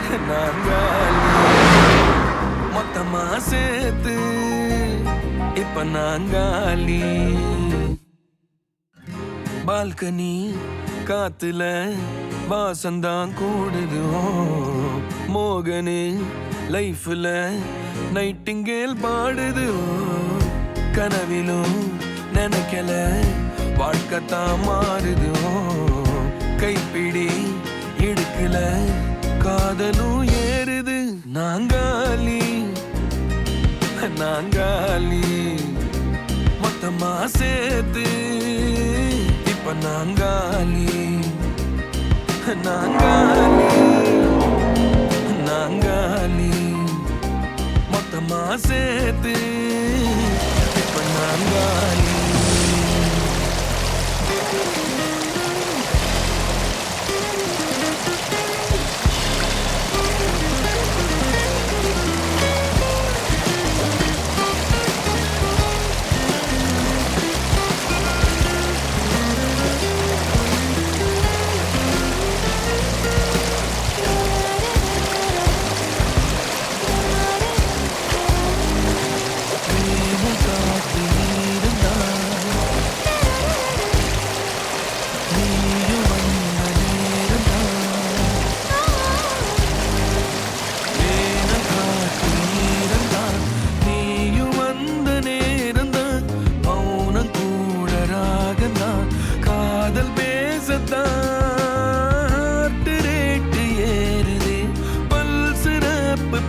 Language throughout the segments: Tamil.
நாங்காலி மொத்தமா சேர்த்து இப்ப நாங்காலி. பால்கனி காத்துல வாசந்தான் கூடுது. மோகனு லைஃப்ல நைட்டிங்கேல் பாடுது. கனவிலும் நினைக்கல வாழ்க்கைத்தான் மாறுது. கைப்பிடி இடுக்கல காதலும் ஏறுது. நாங்காலி நாங்காலி மொத்தமா சேர்த்து இப்ப நாங்காலி நாங்காலி நாங்காலி மொத்தமா சேர்த்து இப்ப நாங்காலி.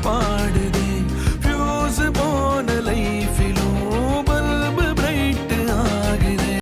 பாடு